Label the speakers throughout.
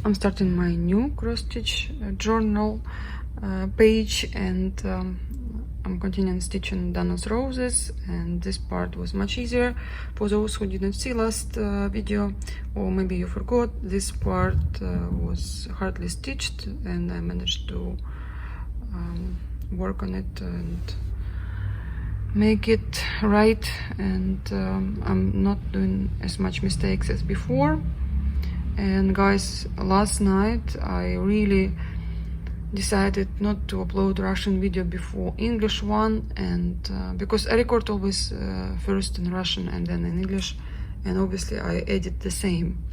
Speaker 1: I'm starting my new Xstitch Journal page, and I'm continuing stitching Dana's roses, and this part was much easier. For those who didn't see last video, or maybe you forgot, this part was hardly stitched, and I managed to work on it and make it right, and I'm not doing as much mistakes as before. And guys, last night I really decided not to upload Russian video before English one, and because I record always first in Russian and then in English, and obviously I edit the same.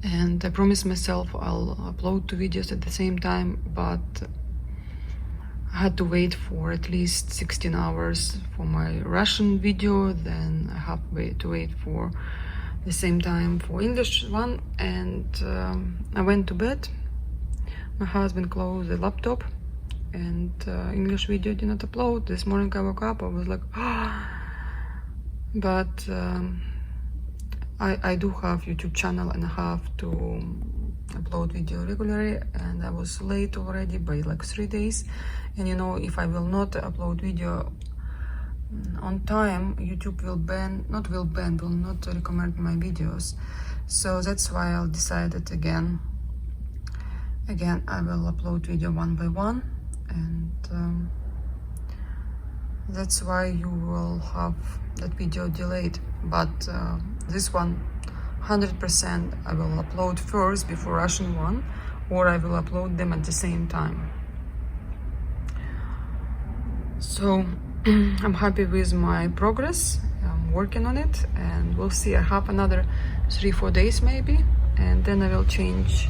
Speaker 1: And I promised myself I'll upload 2 videos at the same time, but I had to wait for at least 16 hours for my Russian video, then I have to wait for the same time for English one, and I went to bed. My husband closed the laptop, and English video did not upload. This morning I woke up, I was like, but I do have YouTube channel and I have to upload video regularly, and I was late already by like 3 days. And you know, if I will not upload video on time, YouTube will not recommend my videos. So that's why I decided again I will upload video one by one, and that's why you will have that video delayed. But this one 100% I will upload first before Russian one, or I will upload them at the same time. So I'm happy with my progress. I'm working on it, and we'll see. I have another 3-4 days maybe, and then I will change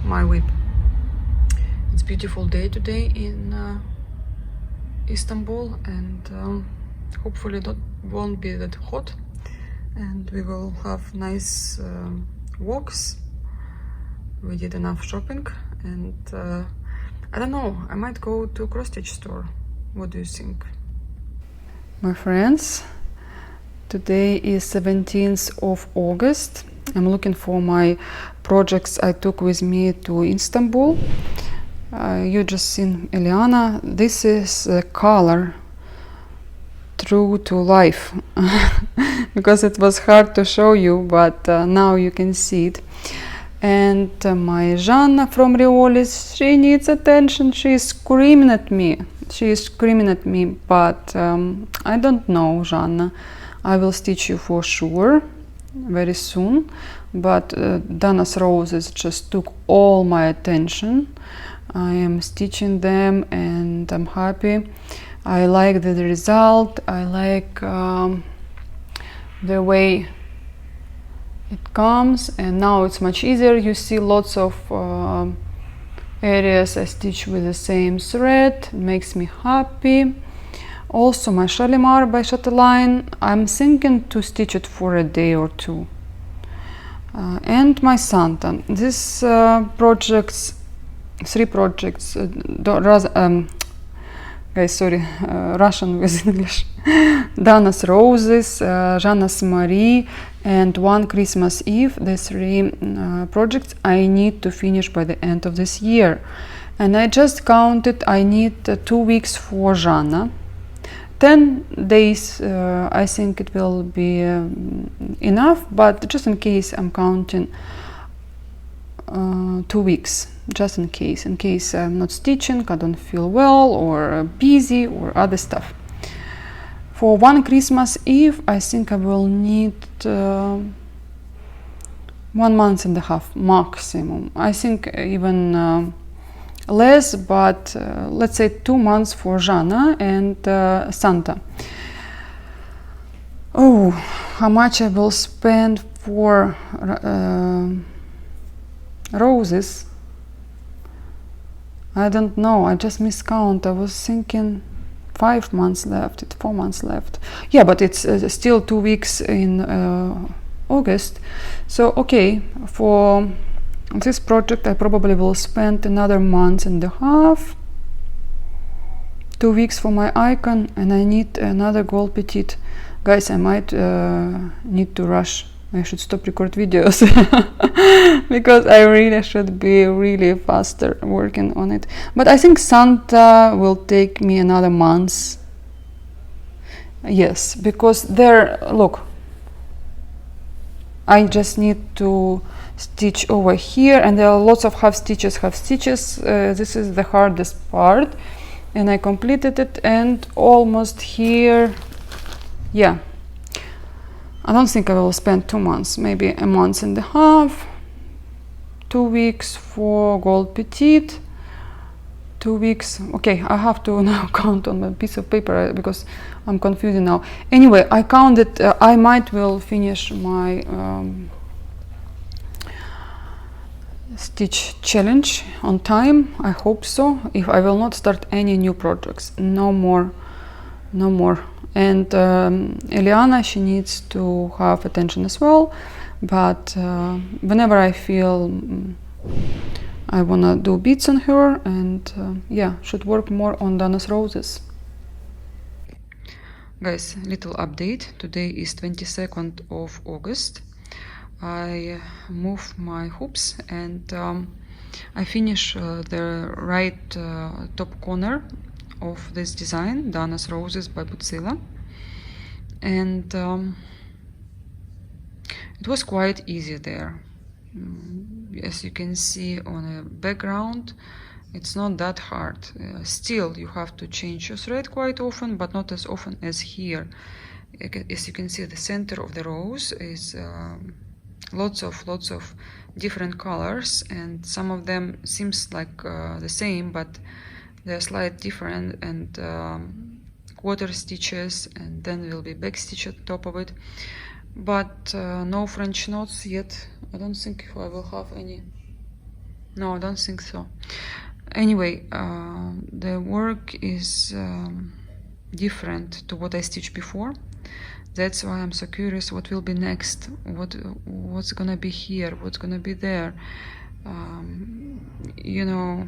Speaker 1: my whip. It's a beautiful day today in Istanbul, and hopefully it won't be that hot, and we will have nice walks. We did enough shopping, and I don't know, I might go to a Xstitch store. What do you think? My friends, today is 17th of August. I'm looking for my projects I took with me to Istanbul. You just seen Eliana. This is a color true to life because it was hard to show you, but now you can see it. And my Жанна from Riolis, she needs attention. She is screaming at me. But I don't know, Жанна. I will stitch you for sure very soon. But Dana's roses just took all my attention. I am stitching them, and I'm happy. I like the result. I like the way it comes, and now it's much easier. You see lots of areas I stitch with the same thread. It makes me happy. Also my Shalimar by Chatelaine, I'm thinking to stitch it for a day or two. And my Santa. These projects, 3 projects, guys, sorry, Russian with English. Dana's Roses, Жанna's Marie, and One Christmas Eve. The 3 projects I need to finish by the end of this year. And I just counted, I need 2 weeks for Жанna. 10 days, I think it will be enough, but just in case I'm counting 2 weeks. Just in case I'm not stitching, I don't feel well or busy or other stuff. For One Christmas Eve, I think I will need 1.5 months maximum. I think even less, but let's say 2 months for Жанна and Santa. Oh, how much I will spend for roses? I don't know, I just miscount. I was thinking 5 months left, it's 4 months left. Yeah, but it's still 2 weeks in August. So, okay, for this project I probably will spend another 1.5 months. 2 weeks for my icon, and I need another gold petite. Guys, I might need to rush I should stop record videos because I really should be really faster working on it. But I think Santa will take me another month. Yes, because there, look, I just need to stitch over here, and there are lots of half stitches. This is the hardest part, and I completed it, and almost here. Yeah, I don't think I will spend 2 months, maybe a month and a half, 2 weeks for gold petite, 2 weeks. Okay, I have to now count on a piece of paper because I'm confusing now. Anyway, I counted. I might will finish my stitch challenge on time. I hope so. If I will not start any new projects, no more. And Eliana, she needs to have attention as well. But whenever I feel I wanna do beads on her, and yeah, should work more on Dana's roses. Guys, little update. Today is 22nd of August. I move my hoops, and I finish the right top corner of this design, Dana's Roses by Putzilla. And it was quite easy there. As you can see on a background, it's not that hard. Still, you have to change your thread quite often, but not as often as here. As you can see, the center of the rose is lots of different colors, and some of them seems like the same, but they're slightly different, and quarter stitches, and then will be back stitch at the top of it. But no French knots yet. I don't think I will have any. No, I don't think so. Anyway, the work is different to what I stitched before. That's why I'm so curious what will be next, what's gonna be here, what's gonna be there. You know,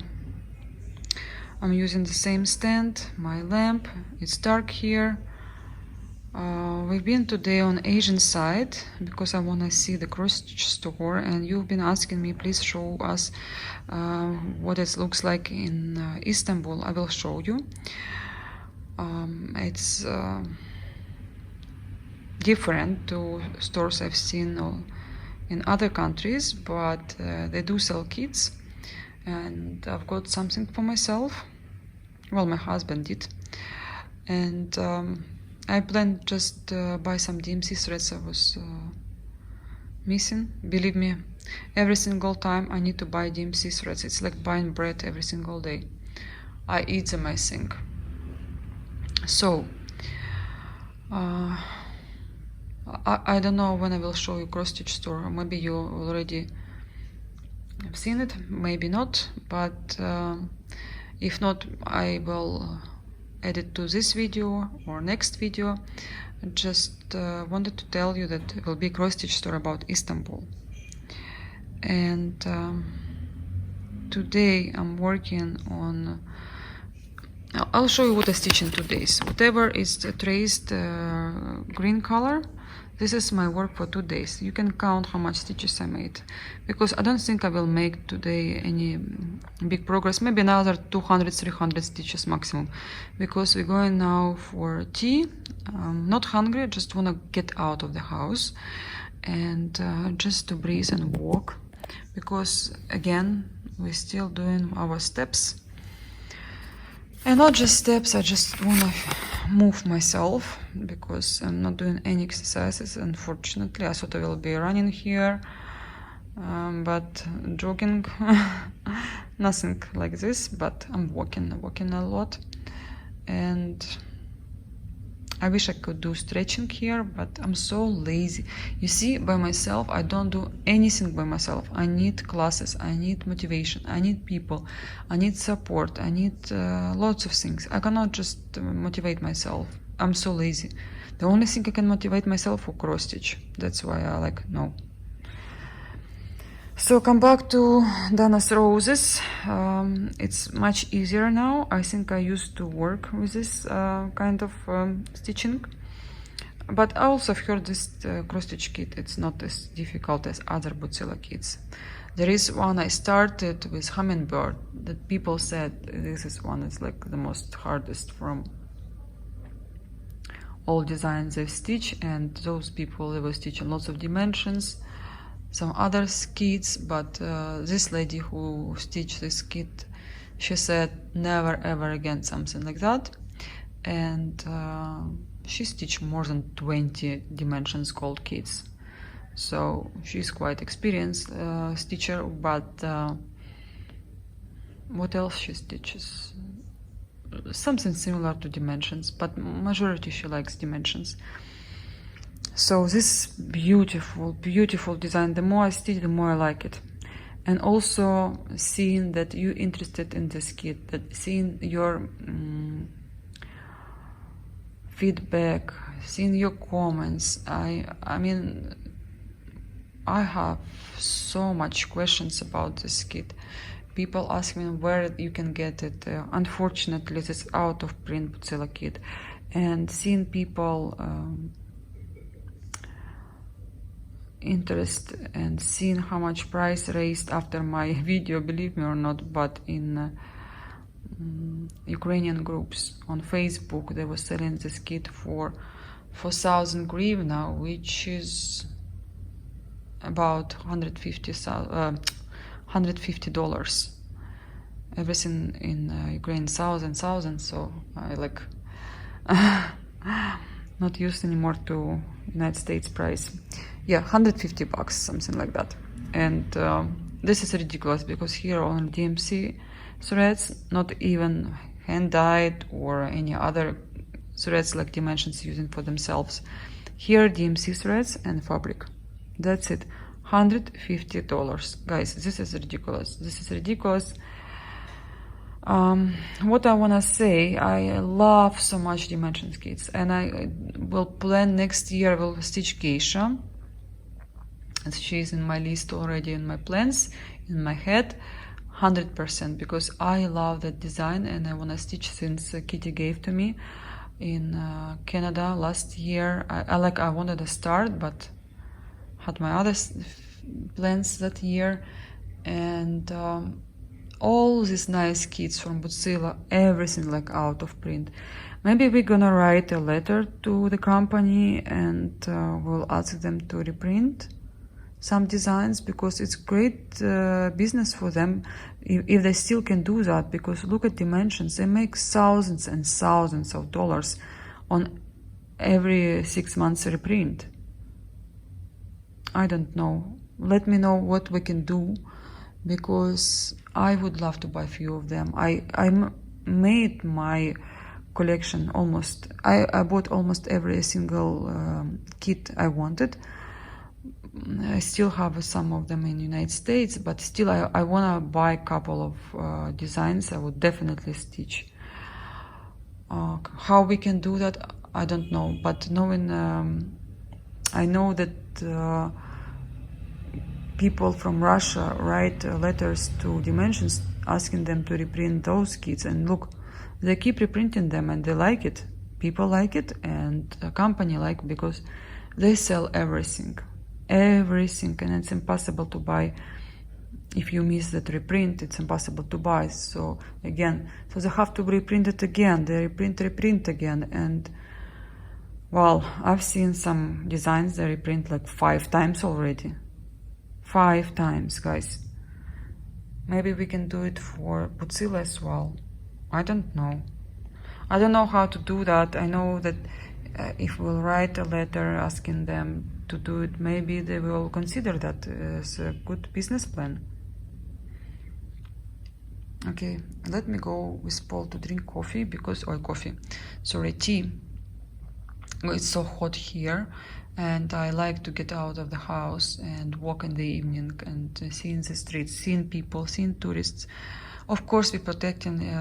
Speaker 1: I'm using the same stand, my lamp, it's dark here. We've been today on Asian side because I want to see the cross-stitch store, and you've been asking me, please show us what it looks like in Istanbul. I will show you. It's different to stores I've seen in other countries, but they do sell kits, and I've got something for myself. Well, my husband did, and I planned just buy some DMC threads I was missing. Believe me, every single time I need to buy DMC threads. It's like buying bread every single day. I eat them, I think. So I don't know when I will show you cross-stitch store. Maybe you already have seen it, maybe not, but if not, I will add it to this video or next video. Just wanted to tell you that it will be a cross-stitch store about Istanbul. And today I'm working on, I'll show you what I stitch in 2 days. Whatever is the traced green color, this is my work for 2 days. You can count how much stitches I made, because I don't think I will make today any big progress. Maybe another 200-300 stitches maximum, because we're going now for tea. Not hungry, just want to get out of the house and just to breathe and walk, because again we're still doing our steps. And not just steps, I just want to move myself, because I'm not doing any exercises, unfortunately. I thought I will be running here, but jogging, nothing like this, but I'm walking a lot. And I wish I could do stretching here, but I'm so lazy. You see, by myself, I don't do anything by myself. I need classes, I need motivation, I need people, I need support, I need lots of things. I cannot just motivate myself. I'm so lazy. The only thing I can motivate myself for cross stitch. That's why I like, no. So come back to Dana's Roses. It's much easier now. I think I used to work with this kind of stitching. But I also have heard this cross-stitch kit, it's not as difficult as other Bootzilla kits. There is one I started with Hummingbird that people said this is one is like the most hardest from all designs they've stitched, and those people, they were stitching lots of dimensions, some other kits, but this lady who stitched this kit, she said never ever again something like that. And she stitched more than 20 dimensions called kits, so she's quite experienced stitcher. But what else she stitches? Something similar to dimensions, but majority she likes dimensions. So this beautiful design, the more I stitch, the more I like it. And also seeing that you're interested in this kit, that seeing your feedback, seeing your comments. I mean, I have so much questions about this kit. People ask me where you can get it. Unfortunately, it's out of print Bootzilla kit. And seeing people interest and seeing how much price raised after my video, believe me or not, but in Ukrainian groups on Facebook, they were selling this kit for 4,000 hryvnia, which is about $150. Everything in Ukraine thousand, so I like not used anymore to United States price. Yeah, $150, something like that. And this is ridiculous because here on DMC threads, not even hand-dyed or any other threads like Dimensions using for themselves. Here DMC threads and fabric. That's it. $150. Guys, this is ridiculous. This is ridiculous. What I wanna say, I love so much Dimensions kits, and I will plan next year, will stitch Geisha. She's in my list already, in my plans, in my head, 100%, because I love that design and I wanna stitch since Kitty gave to me in Canada last year. I wanted to start, but had my other plans that year. And all these nice kits from Bootzilla, everything like out of print. Maybe we're gonna write a letter to the company and we'll ask them to reprint some designs, because it's great business for them if they still can do that. Because look at Dimensions, they make thousands and thousands of dollars on every 6 months reprint. I don't know. Let me know what we can do, because I would love to buy a few of them. I made my collection almost. I bought almost every single kit I wanted. I still have some of them in the United States, but still I want to buy a couple of designs I would definitely stitch. How we can do that, I don't know, but knowing, I know that people from Russia write letters to Dimensions asking them to reprint those kits, and look, they keep reprinting them and they like it. People like it, and the company like it, because they sell everything, and it's impossible to buy. If you miss that reprint, it's impossible to buy. So again, so they have to reprint it again, they reprint again. And well, I've seen some designs they reprint like 5 times already. 5 times, guys. Maybe we can do it for Bootzilla as well. I don't know. I don't know how to do that. I know that if we'll write a letter asking them to do it, maybe they will consider that as a good business plan. Okay, let me go with Paul to drink coffee, because, tea. It's so hot here, and I like to get out of the house and walk in the evening and seeing the streets, seeing people, seeing tourists. Of course, we're protecting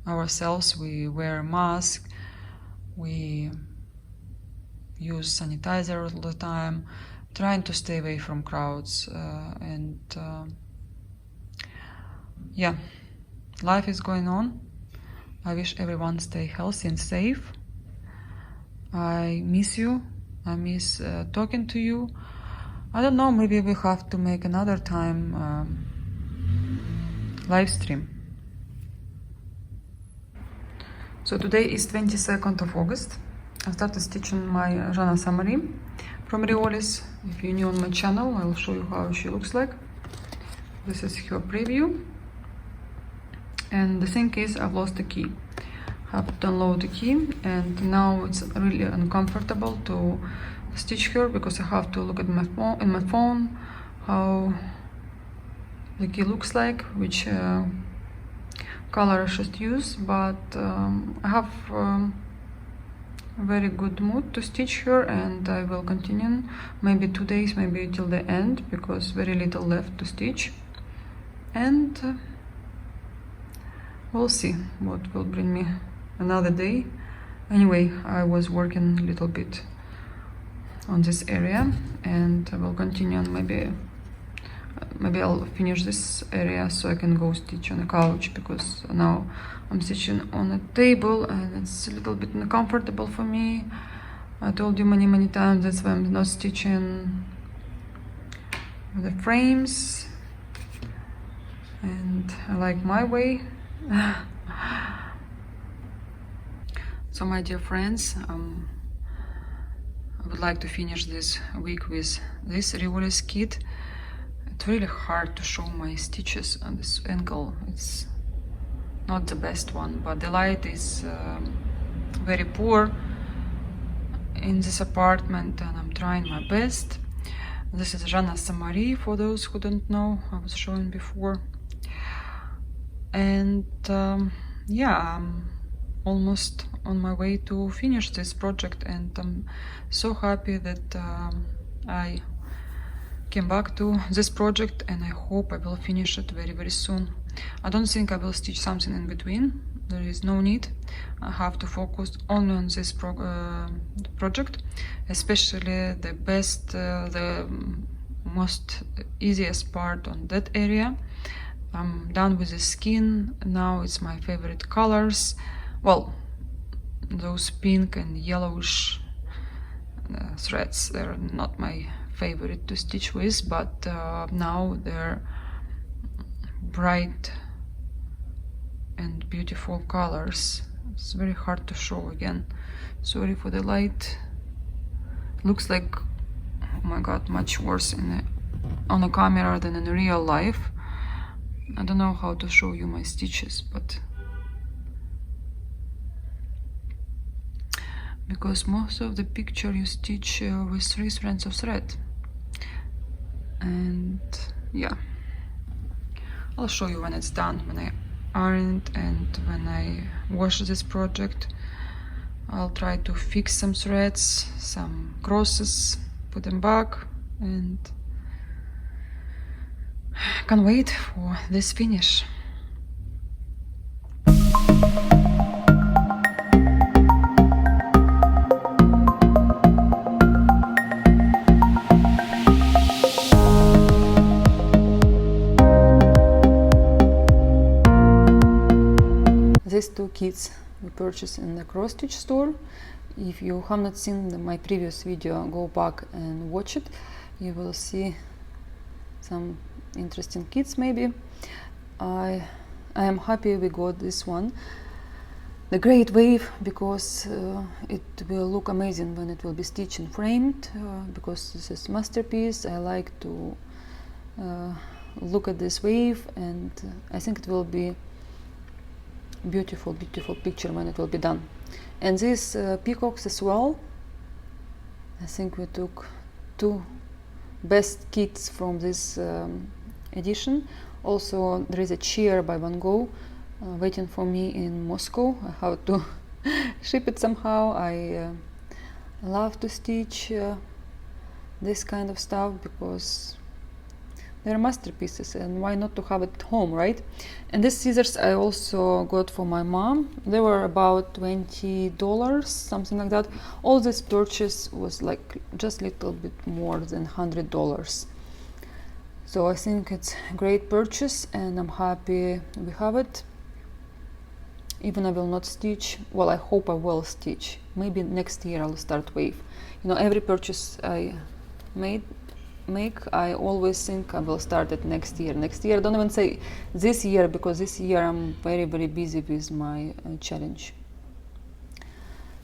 Speaker 1: ourselves. We wear masks, we use sanitizer all the time, trying to stay away from crowds, and yeah, life is going on. I wish everyone stay healthy and safe. I miss you. I miss talking to you. I don't know, maybe we have to make another time live stream. So today is 22nd of August. I started stitching my Jana Samari from Riolis. If you're new on my channel, I'll show you how she looks like. This is her preview. And the thing is, I've lost the key. I have to download the key, and now it's really uncomfortable to stitch her because I have to look at my phone how the key looks like, which color I should use. But I have a very good mood to stitch her, and I will continue maybe 2 days, maybe till the end, because very little left to stitch. And we'll see what will bring me another day. Anyway, I was working a little bit on this area, and I will continue on. Maybe I'll finish this area so I can go stitch on a couch, because now I'm stitching on a table and it's a little bit uncomfortable for me. I told you many times that's why I'm not stitching with the frames, and I like my way. So my dear friends, I would like to finish this week with this Riolis kit. It's really hard to show my stitches on this angle. It's not the best one, but the light is very poor in this apartment, and I'm trying my best. This is Jana Samari, for those who don't know, I was showing before. And yeah, I'm almost on my way to finish this project, and I'm so happy that I came back to this project, and I hope I will finish it very soon. I don't think I will stitch something in between. There is no need. I have to focus only on this project, especially the most easiest part on that area. I'm done with the skin. Now it's my favorite colors. Well, those pink and yellowish threads, they're not my favorite to stitch with, but now they're bright and beautiful colors. It's very hard to show again. Sorry for the light. Looks like, oh my god, much worse on a camera than in real life. I don't know how to show you my stitches, but because most of the picture you stitch with 3 strands of thread. And yeah, I'll show you when it's done, when I iron it and when I wash this project. I'll try to fix some threads, some crosses, put them back, and can't wait for this finish. These 2 kits we purchased in the cross stitch store. If you have not seen my previous video, go back and watch it. You will see some interesting kits maybe. I am happy we got this one, the Great Wave, because it will look amazing when it will be stitched and framed, because this is masterpiece. I like to look at this wave, and I think it will be beautiful picture when it will be done. And these peacocks as well, I think we took 2 best kits from this edition. Also, there is a chair by Van Gogh waiting for me in Moscow. I have to ship it somehow. I love to stitch this kind of stuff because they're masterpieces, and why not to have it at home, right? And these scissors I also got for my mom. They were about $20, something like that. All this purchase was like just a little bit more than $100. So I think it's a great purchase, and I'm happy we have it. even I will not stitch, well, I hope I will stitch. Maybe next year I'll start wave. You know, every purchase I make, I always think I will start it next year. Next year, don't even say this year, because this year I'm very, very busy with my challenge.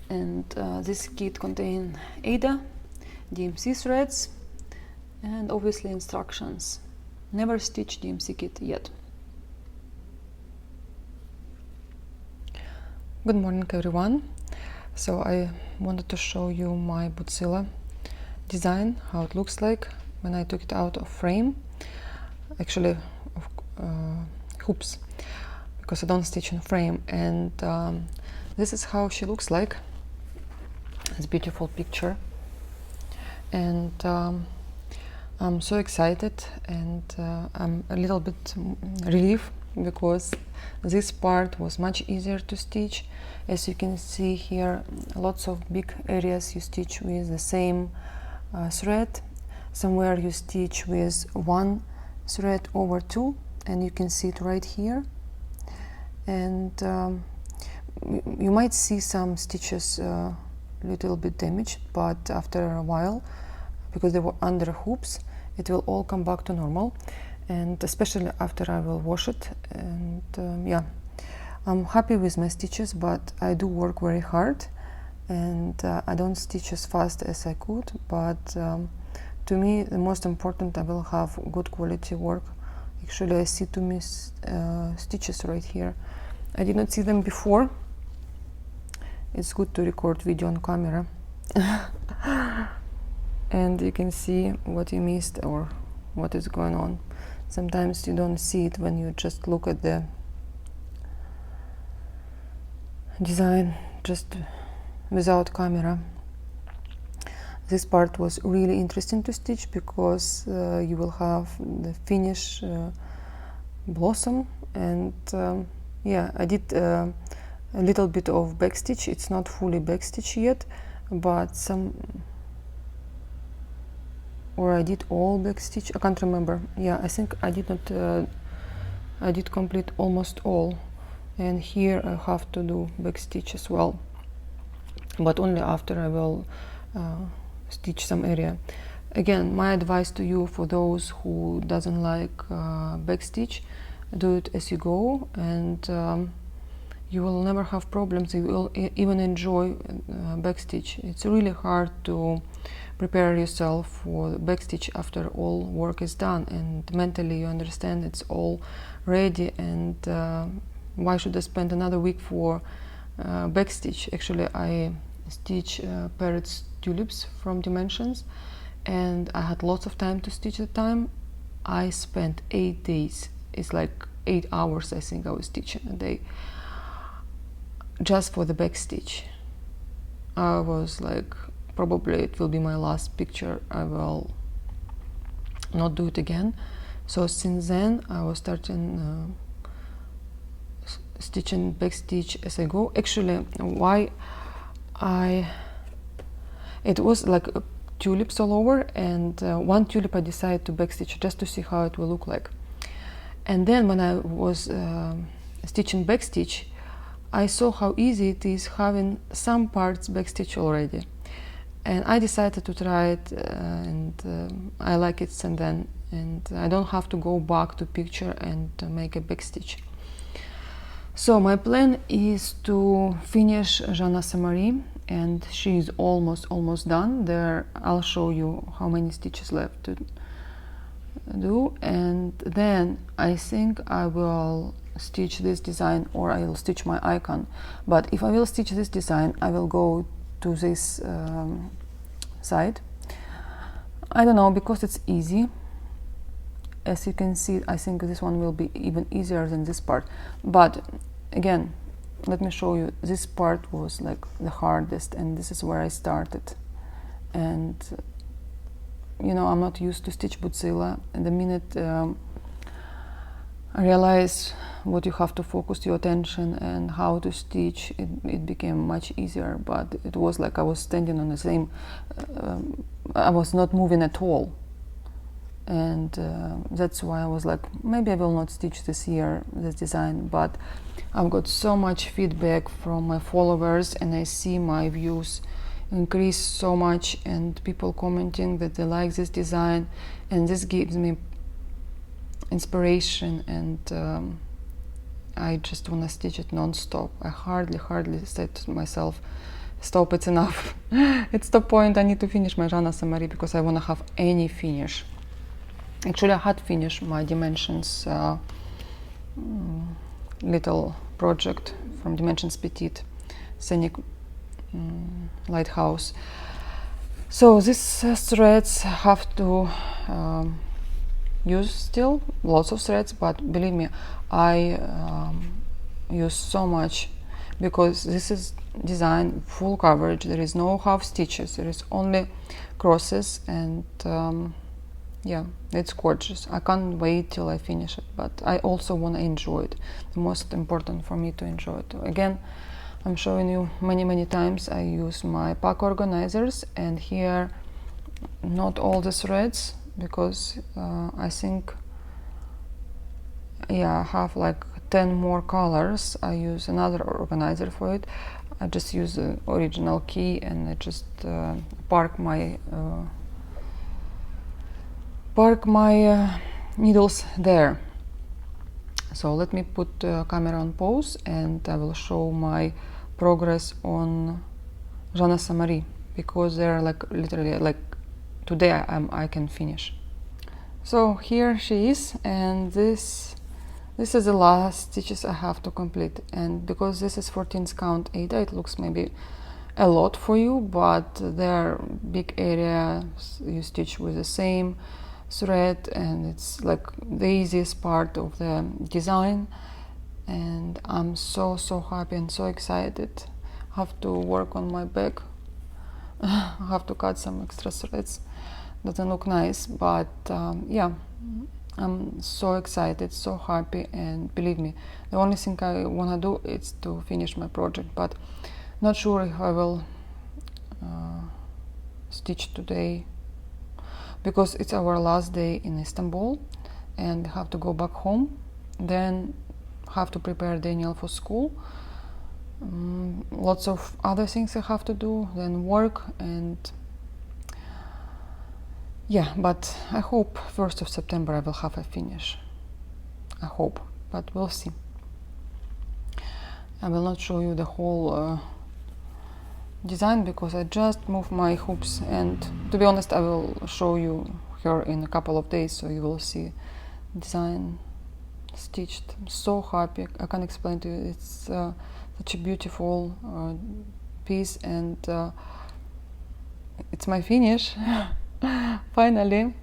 Speaker 1: And this kit contains Ada, DMC threads, and obviously instructions. Never stitched DMC kit yet. Good morning, everyone. So I wanted to show you my Bootzilla design, how it looks like when I took it out of frame, actually of hoops, because I don't stitch in frame. And this is how she looks like. It's a beautiful picture, and I'm so excited, and I'm a little bit relieved because this part was much easier to stitch. As you can see here, lots of big areas you stitch with the same thread. Somewhere you stitch with one thread over two, and you can see it right here. And you might see some stitches little bit damaged, but after a while, because they were under hoops, it will all come back to normal, and especially after I will wash it. And yeah, I'm happy with my stitches, but I do work very hard, and I don't stitch as fast as I could, but to me the most important, I will have good quality work. Actually, I see two stitches right here. I did not see them before. It's good to record video on camera. And you can see what you missed or what is going on. Sometimes you don't see it when you just look at the design just without camera. This part was really interesting to stitch because you will have the finish blossom, and yeah, I did a little bit of backstitch. It's not fully backstitch yet, but some, or I did all backstitch, I can't remember. Yeah, I think I did not, I did complete almost all, and here I have to do backstitch as well, but only after I will stitch some area. Again, my advice to you, for those who doesn't like backstitch, do it as you go, and you will never have problems. You will even enjoy backstitch. It's really hard to prepare yourself for backstitch after all work is done, and mentally you understand it's all ready, and why should I spend another week for backstitch? Actually, I stitch parrots tulips from Dimensions, and I had lots of time to stitch at the time. I spent 8 days. It's like 8 hours, I think I was stitching a day, just for the backstitch. I was like, probably it will be my last picture. I will not do it again. So since then I was starting stitching backstitch as I go. Actually, why it was like tulips all over, and one tulip I decided to backstitch just to see how it will look like. And then when I was stitching backstitch, I saw how easy it is having some parts backstitch already, and I decided to try it, and I like it since then, and I don't have to go back to picture and make a backstitch. So my plan is to finish Jana Samari, and she is almost done. There I'll show you how many stitches left to do, and then I think I will stitch this design, or I will stitch my icon. But if I will stitch this design, I will go to this side. I don't know, because it's easy. As you can see, I think this one will be even easier than this part. But again, let me show you. This part was like the hardest, and this is where I started. And you know, I'm not used to stitch Bootzilla, and the minute I realized what you have to focus your attention and how to stitch, it became much easier. But it was like I was standing on the same, I was not moving at all.
Speaker 2: and that's why I was like, maybe I will not stitch this year this design. But I've got so much feedback from my followers, and I see my views increase so much, and people commenting that they like this design, and this gives me inspiration, and I just want to stitch it non-stop. I hardly said to myself, stop, it's enough. It's the point, I need to finish my Jana Samari because I want to have any finish. Actually, I had finished my Dimensions little project from Dimensions Petite, Scenic Lighthouse. So these threads have to use still lots of threads, but believe me, I use so much because this is design full coverage. There is no half stitches, there is only crosses, and yeah, it's gorgeous. I can't wait till I finish it, but I also want to enjoy it. The most important for me to enjoy it. Again, I'm showing you many times I use my pack organizers, and here not all the threads, because I think, yeah, I have like 10 more colors. I use another organizer for it. I just use the original key, and I just park my needles there. So let me put camera on pause, and I will show my progress on Jana Samari, because they're like literally like today I can finish. So here she is, and this is the last stitches I have to complete. And because this is 14th count Ada, it looks maybe a lot for you, but they're big areas you stitch with the same thread, and it's like the easiest part of the design. And I'm so happy and so excited. I have to work on my back. I have to cut some extra threads. Doesn't look nice, but yeah, I'm so excited, so happy, and believe me, the only thing I want to do is to finish my project, but not sure if I will stitch today, because it's our last day in Istanbul and have to go back home. Then have to prepare Daniel for school. Lots of other things I have to do, then work, and yeah, but I hope 1st of September I will have a finish. I hope, but we'll see. I will not show you the whole design because I just moved my hoops, and to be honest, I will show you her in a couple of days, so you will see design stitched. I'm so happy, I can't explain to you. It's such a beautiful piece, and it's my finish finally.